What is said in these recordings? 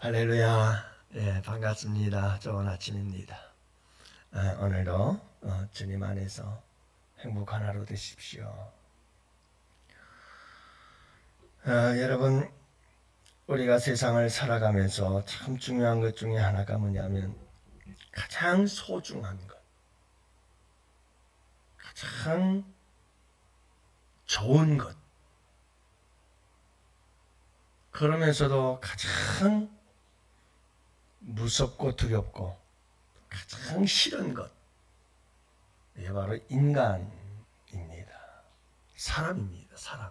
할렐루야. 반갑습니다. 좋은 아침입니다. 오늘도 주님 안에서 행복한 하루 되십시오. 여러분, 우리가 세상을 살아가면서 참 중요한 것 중에 하나가 뭐냐면 가장 소중한 것, 가장 좋은 것, 그러면서도 가장 무섭고 두렵고 가장 싫은 것, 이게 바로 인간입니다. 사람입니다. 사람.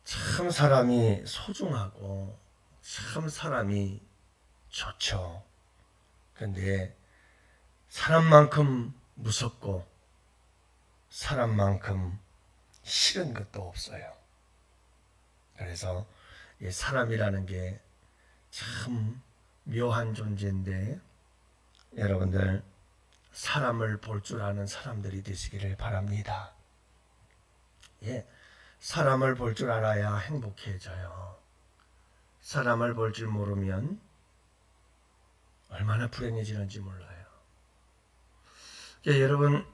참 사람이 소중하고 참 사람이 좋죠. 그런데 사람만큼 무섭고 사람만큼 싫은 것도 없어요. 그래서 이 사람이라는 게 참 묘한 존재인데, 여러분들 사람을 볼 줄 아는 사람들이 되시기를 바랍니다. 사람을 볼 줄 알아야 행복해져요. 사람을 볼 줄 모르면 얼마나 불행해지는지 몰라요. 여러분,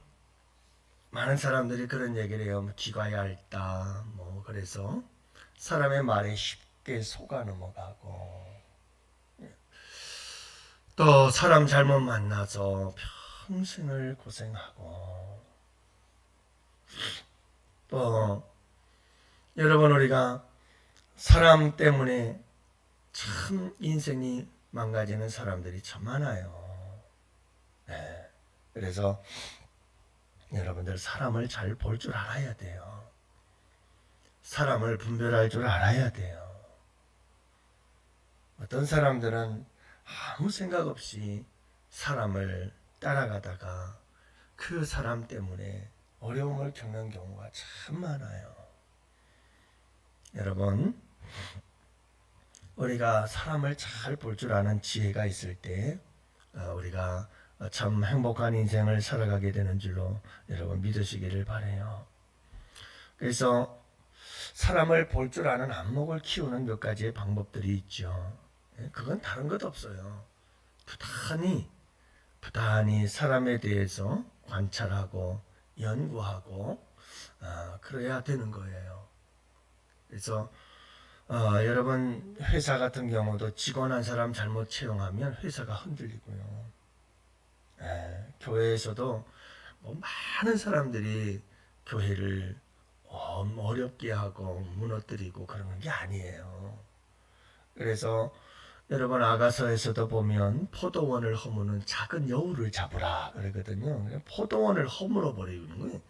많은 사람들이 그런 얘기를 해요. 귀가 얇다, 그래서 사람의 말에 쉽게 속아 넘어가고, 또 사람 잘못 만나서 평생을 고생하고, 또 여러분, 우리가 사람 때문에 참 인생이 망가지는 사람들이 참 많아요. 그래서 여러분들 사람을 잘 볼 줄 알아야 돼요. 사람을 분별할 줄 알아야 돼요. 어떤 사람들은 아무 생각 없이 사람을 따라가다가 그 사람 때문에 어려움을 겪는 경우가 참 많아요. 여러분, 우리가 사람을 잘 볼 줄 아는 지혜가 있을 때 우리가 참 행복한 인생을 살아가게 되는 줄로 여러분 믿으시기를 바라요. 그래서 사람을 볼 줄 아는 안목을 키우는 몇 가지의 방법들이 있죠. 그건 다른 것 없어요. 부단히 사람에 대해서 관찰하고 연구하고 그래야 되는 거예요. 그래서 여러분, 회사 같은 경우도 직원 한 사람 잘못 채용하면 회사가 흔들리고요. 교회에서도 많은 사람들이 교회를 어렵게 하고 무너뜨리고 그러는 게 아니에요. 그래서 여러분, 아가서에서도 보면 포도원을 허무는 작은 여우를 잡으라 그러거든요. 포도원을 허물어 버리는 거예요.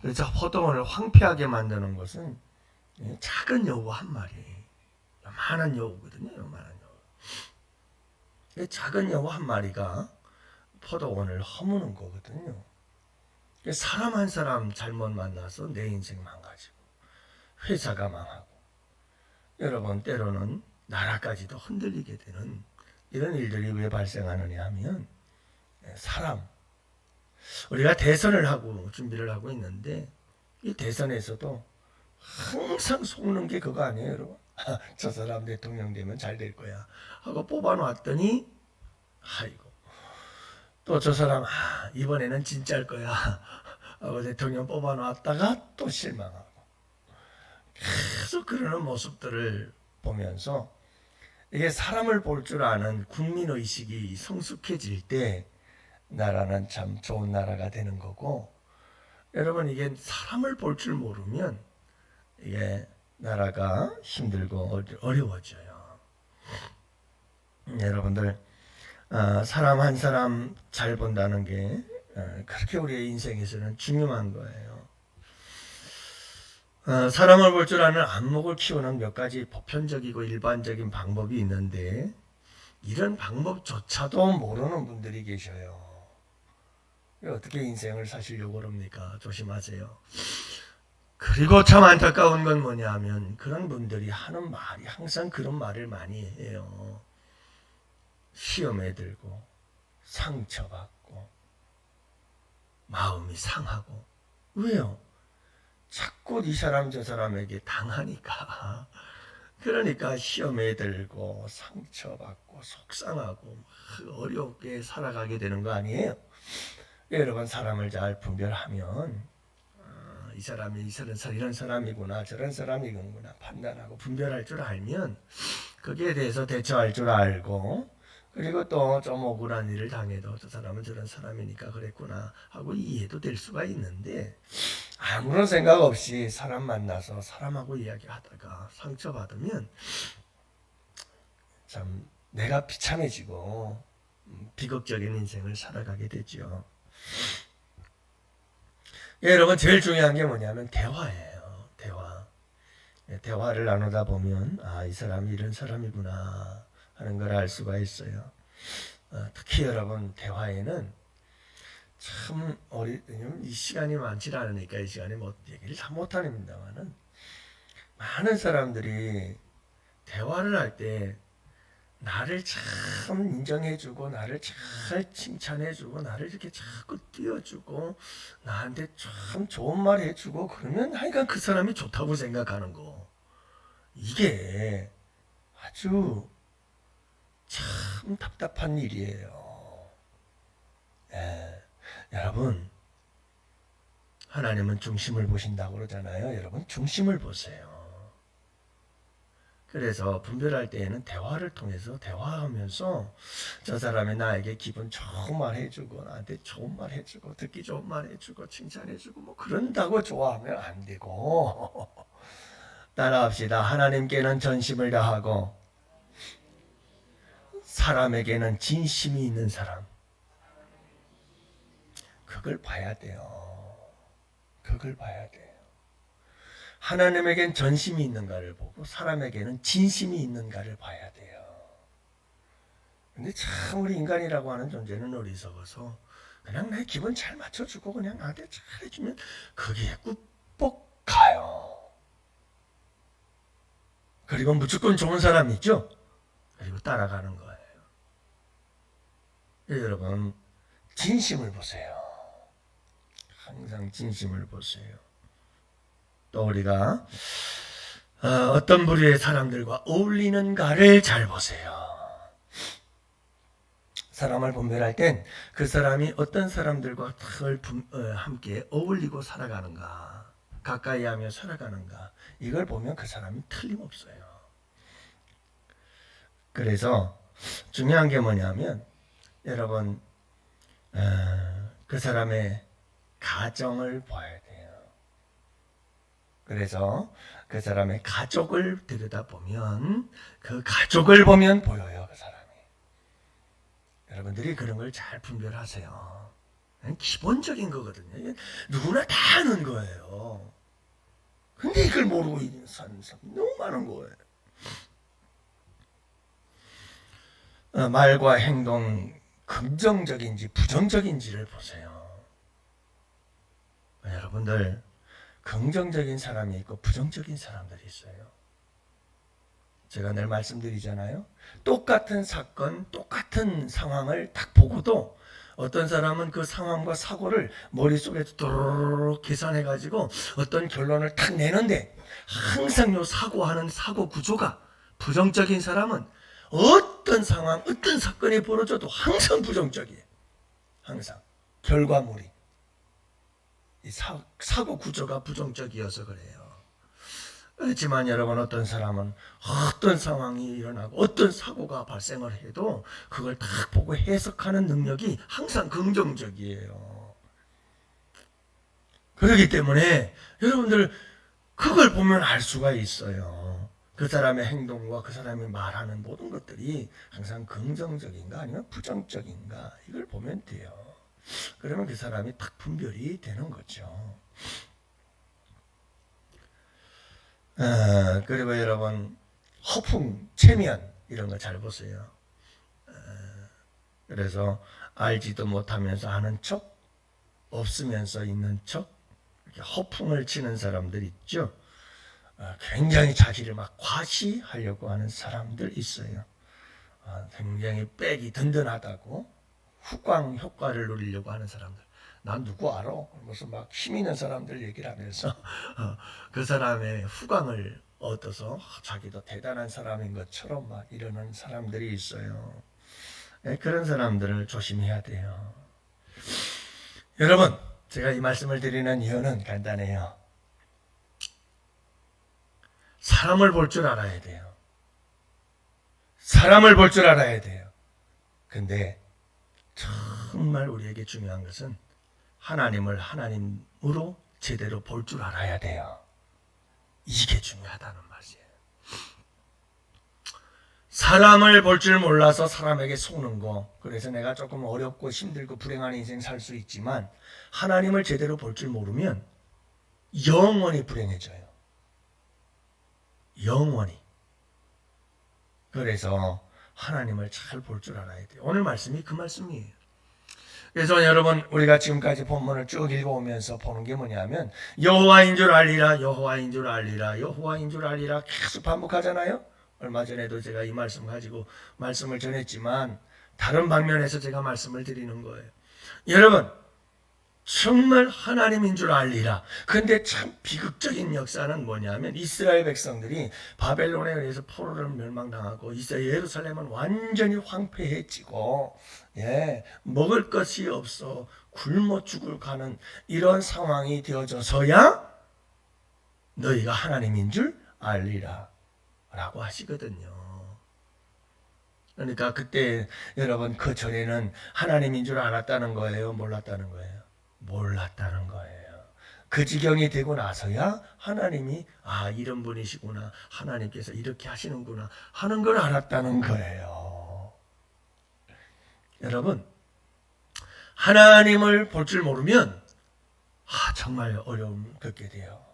그래서 포도원을 황폐하게 만드는 것은 작은 여우 한 마리, 요만한 여우거든요. 요만한 여우. 작은 여우 한 마리가 포도원을 허무는 거거든요. 사람 한 사람 잘못 만나서 내 인생 망가지고 회사가 망하고, 여러분, 때로는 나라까지도 흔들리게 되는 이런 일들이 왜 발생하느냐 하면, 사람, 우리가 대선을 하고 준비를 하고 있는데 이 대선에서도 항상 속는 게 그거 아니에요, 여러분? 저 사람 대통령 되면 잘 될 거야 하고 뽑아놨더니, 아이고, 또 저 사람 이번에는 진짜일 거야 하고 대통령 뽑아놨다가 또 실망하고, 계속 그러는 모습들을 보면서, 이게 사람을 볼 줄 아는 국민의식이 성숙해질 때 나라는 참 좋은 나라가 되는 거고, 여러분, 이게 사람을 볼 줄 모르면 이게 나라가 힘들고 어려워져요. 여러분들, 사람 한 사람 잘 본다는 게 그렇게 우리의 인생에서는 중요한 거예요. 사람을 볼 줄 아는 안목을 키우는 몇 가지 보편적이고 일반적인 방법이 있는데, 이런 방법조차도 모르는 분들이 계셔요. 어떻게 인생을 사시려고 그럽니까? 조심하세요. 그리고 참 안타까운 건 뭐냐 하면, 그런 분들이 하는 말이 항상 그런 말을 많이 해요. 시험에 들고 상처받고 마음이 상하고. 왜요? 자꾸 이 사람 저 사람에게 당하니까 그러니까 시험에 들고 상처받고 속상하고 막 어렵게 살아가게 되는 거 아니에요? 여러분 사람을 잘 분별하면 이 사람이 이런 사람이구나 저런 사람이구나 판단하고 분별할 줄 알면 거기에 대해서 대처할 줄 알고 그리고 또 좀 억울한 일을 당해도 저 사람은 저런 사람이니까 그랬구나 하고 이해도 될 수가 있는데 아무런 생각 없이 사람 만나서 사람하고 이야기하다가 상처받으면 참 내가 비참해지고 비극적인 인생을 살아가게 되죠. 여러분 제일 중요한 게 뭐냐면 대화예요. 대화. 대화를 나누다 보면 이 사람이 이런 사람이구나 하는 걸 알 수가 있어요. 특히 여러분 대화에는 참 이 시간이 많지 않으니까 이 시간에 뭐 얘기를 다 못합니다만은 많은 사람들이 대화를 할 때 나를 참 인정해주고 나를 잘 칭찬해주고 나를 이렇게 자꾸 띄워주고 나한테 참 좋은 말 해주고 그러면 하여간 그 사람이 좋다고 생각하는 거 이게 아주 참 답답한 일이에요. 여러분 하나님은 중심을 보신다고 그러잖아요. 여러분 중심을 보세요. 그래서 분별할 때에는 대화를 통해서 대화하면서 저 사람이 나에게 기분 좋은 말 해주고 나한테 좋은 말 해주고 듣기 좋은 말 해주고 칭찬해주고 뭐 그런다고 좋아하면 안 되고 따라합시다. 하나님께는 전심을 다하고 사람에게는 진심이 있는 사람 그걸 봐야 돼요. 그걸 봐야 돼요. 하나님에겐 전심이 있는가를 보고 사람에게는 진심이 있는가를 봐야 돼요. 근데 참 우리 인간이라고 하는 존재는 어리석어서 그냥 내 기분 잘 맞춰주고 그냥 나한테 잘해주면 거기에 꾹뻑 가요. 그리고 무조건 좋은 사람이 있죠. 그리고 따라가는 거예요. 여러분 진심을 보세요. 항상 진심을 보세요. 또 우리가 어떤 부류의 사람들과 어울리는가를 잘 보세요. 사람을 분별할 땐 그 사람이 어떤 사람들과 함께 어울리고 살아가는가, 가까이 하며 살아가는가, 이걸 보면 그 사람이 틀림없어요. 그래서 중요한 게 뭐냐면 여러분 그 사람의 가정을 봐야 돼요. 그래서 그 사람의 가족을 들여다보면 그 가족을 보면 보여요. 그 사람이. 여러분들이 그런 걸 잘 분별하세요. 기본적인 거거든요. 누구나 다 아는 거예요. 근데 이걸 모르고 사는 사람 너무 많은 거예요. 말과 행동 긍정적인지 부정적인지를 보세요. 여러분들 긍정적인 사람이 있고 부정적인 사람들이 있어요. 제가 늘 말씀드리잖아요. 똑같은 사건, 똑같은 상황을 딱 보고도 어떤 사람은 그 상황과 사고를 머릿속에 도로록 계산해가지고 어떤 결론을 딱 내는데 항상 요 사고하는 사고 구조가 부정적인 사람은 어떤 상황, 어떤 사건이 벌어져도 항상 부정적이에요. 항상. 결과물이. 이 사고 구조가 부정적이어서 그래요. 그렇지만 여러분 어떤 사람은 어떤 상황이 일어나고 어떤 사고가 발생을 해도 그걸 딱 보고 해석하는 능력이 항상 긍정적이에요. 그렇기 때문에 여러분들 그걸 보면 알 수가 있어요. 그 사람의 행동과 그 사람이 말하는 모든 것들이 항상 긍정적인가 아니면 부정적인가 이걸 보면 돼요. 그러면 그 사람이 딱 분별이 되는 거죠. 그리고 여러분 허풍, 체면 이런 거 잘 보세요. 그래서 알지도 못하면서 하는 척, 없으면서 있는 척, 이렇게 허풍을 치는 사람들 있죠. 굉장히 자기를 막 과시하려고 하는 사람들 있어요. 굉장히 백이 든든하다고 후광 효과를 누리려고 하는 사람들. 난 누구 알아? 무슨 막 힘 있는 사람들 얘기를 하면서 그 사람의 후광을 얻어서 자기도 대단한 사람인 것처럼 막 이러는 사람들이 있어요. 그런 사람들을 조심해야 돼요. 여러분, 제가 이 말씀을 드리는 이유는 간단해요. 사람을 볼 줄 알아야 돼요. 사람을 볼 줄 알아야 돼요. 근데 정말 우리에게 중요한 것은 하나님을 하나님으로 제대로 볼 줄 알아야 돼요. 이게 중요하다는 말이에요. 사람을 볼 줄 몰라서 사람에게 속는 거, 그래서 내가 조금 어렵고 힘들고 불행한 인생 살 수 있지만 하나님을 제대로 볼 줄 모르면 영원히 불행해져요. 영원히. 그래서 하나님을 잘 볼 줄 알아야 돼요. 오늘 말씀이 그 말씀이에요. 그래서 여러분, 우리가 지금까지 본문을 쭉 읽어오면서 보는 게 뭐냐면 여호와인 줄 알리라, 여호와인 줄 알리라, 여호와인 줄 알리라 계속 반복하잖아요. 얼마 전에도 제가 이 말씀 가지고 말씀을 전했지만 다른 방면에서 제가 말씀을 드리는 거예요. 여러분, 정말 하나님인 줄 알리라. 근데 참 비극적인 역사는 뭐냐면 이스라엘 백성들이 바벨론에 의해서 포로로 멸망당하고 예루살렘은 완전히 황폐해지고 먹을 것이 없어 굶어 죽을 가는 이런 상황이 되어져서야 너희가 하나님인 줄 알리라 라고 하시거든요. 그러니까 그때 여러분 그 전에는 하나님인 줄 알았다는 거예요? 몰랐다는 거예요? 몰랐다는 거예요. 그 지경이 되고 나서야 하나님이 이런 분이시구나, 하나님께서 이렇게 하시는구나 하는 걸 알았다는 거예요. 여러분, 하나님을 볼 줄 모르면 정말 어려움 겪게 돼요.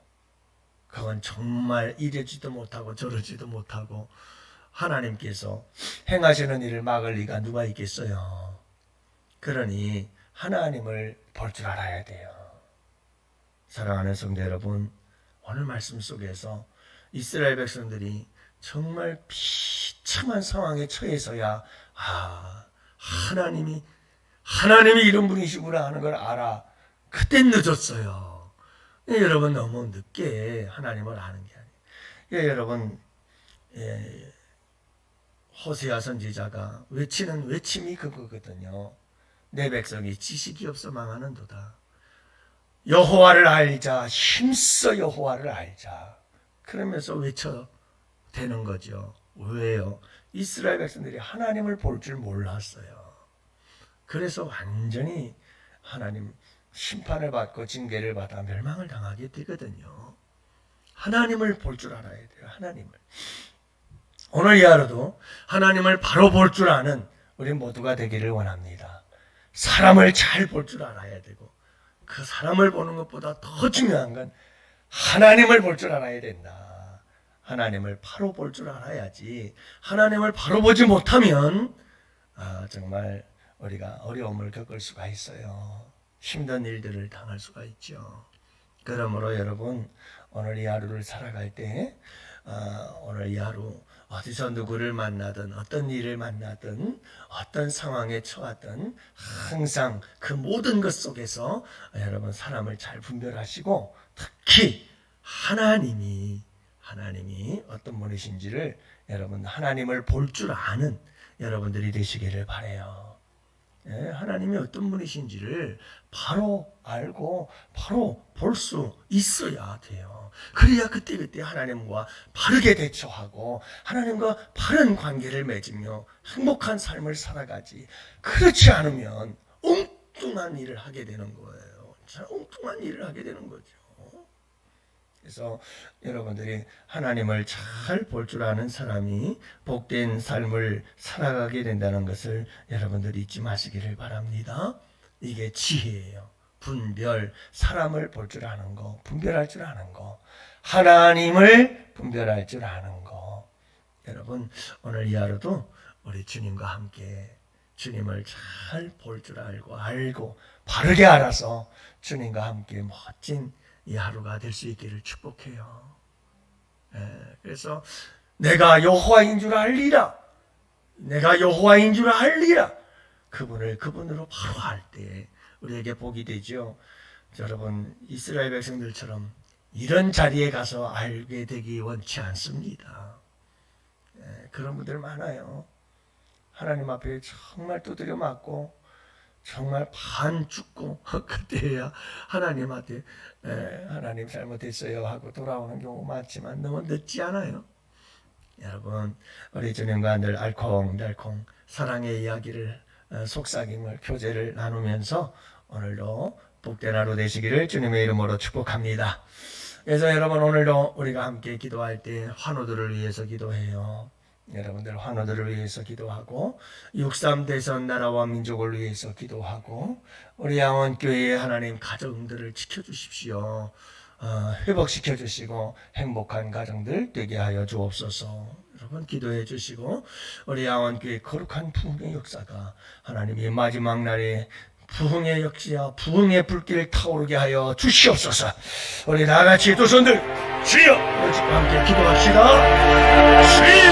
그건 정말 이러지도 못하고 저러지도 못하고 하나님께서 행하시는 일을 막을 리가 누가 있겠어요. 그러니 하나님을 볼 줄 알아야 돼요. 사랑하는 성도 여러분, 오늘 말씀 속에서 이스라엘 백성들이 정말 비참한 상황에 처해서야 하나님이 이런 분이시구나 하는 걸 알아. 그땐 늦었어요. 여러분, 너무 늦게 하나님을 아는 게 아니에요. 여러분, 호세아 선지자가 외치는 외침이 그거거든요. 내 백성이 지식이 없어 망하는도다. 여호와를 알자, 힘써 여호와를 알자. 그러면서 외쳐 되는 거죠. 왜요? 이스라엘 백성들이 하나님을 볼 줄 몰랐어요. 그래서 완전히 하나님 심판을 받고 징계를 받아 멸망을 당하게 되거든요. 하나님을 볼 줄 알아야 돼요. 하나님을. 오늘 이 하루도 하나님을 바로 볼 줄 아는 우리 모두가 되기를 원합니다. 사람을 잘 볼 줄 알아야 되고 그 사람을 보는 것보다 더 중요한 건 하나님을 볼 줄 알아야 된다. 하나님을 바로 볼 줄 알아야지. 하나님을 바로 보지 못하면 정말 우리가 어려움을 겪을 수가 있어요. 힘든 일들을 당할 수가 있죠. 그러므로 여러분, 오늘 이 하루를 살아갈 때 오늘 이 하루 어디서 누구를 만나든 어떤 일을 만나든 어떤 상황에 처하든 항상 그 모든 것 속에서 여러분 사람을 잘 분별하시고 특히 하나님이 어떤 분이신지를 여러분 하나님을 볼 줄 아는 여러분들이 되시기를 바라요. 하나님이 어떤 분이신지를 바로 알고 바로 볼 수 있어야 돼요. 그래야 그때그때 하나님과 바르게 대처하고 하나님과 바른 관계를 맺으며 행복한 삶을 살아가지. 그렇지 않으면 엉뚱한 일을 하게 되는 거예요. 엉뚱한 일을 하게 되는 거죠. 그래서 여러분들이 하나님을 잘 볼 줄 아는 사람이 복된 삶을 살아가게 된다는 것을 여러분들이 잊지 마시기를 바랍니다. 이게 지혜예요. 분별, 사람을 볼 줄 아는 거, 분별할 줄 아는 거, 하나님을 분별할 줄 아는 거. 여러분, 오늘 이 하루도 우리 주님과 함께 주님을 잘 볼 줄 알고 바르게 알아서 주님과 함께 멋진 이 하루가 될 수 있기를 축복해요. 그래서 내가 여호와인 줄 알리라. 내가 여호와인 줄 알리라. 그분으로 바로 알 때 우리에게 복이 되죠. 여러분, 이스라엘 백성들처럼 이런 자리에 가서 알게 되기 원치 않습니다. 그런 분들 많아요. 하나님 앞에 정말 두드려 맞고 정말 반 죽고 그때야 하나님한테 하나님 잘못했어요 하고 돌아오는 경우 많지만 너무 늦지 않아요. 여러분, 우리 주님과 늘 알콩달콩 사랑의 이야기를 속삭임을 교제를 나누면서 오늘도 복된 하루 되시기를 주님의 이름으로 축복합니다. 그래서 여러분, 오늘도 우리가 함께 기도할 때 환우들을 위해서 기도해요. 여러분들 환우들을 위해서 기도하고 63 대선 나라와 민족을 위해서 기도하고 우리 양원교회의 하나님 가정들을 지켜주십시오. 회복시켜 주시고 행복한 가정들 되게 하여 주옵소서. 여러분 기도해 주시고 우리 양원교회 거룩한 부흥의 역사가 하나님이 마지막 날에 부흥의 역시야 부흥의 불길 타오르게 하여 주시옵소서. 우리 다같이 두 손들 주여 우리 함께 기도합시다. 주여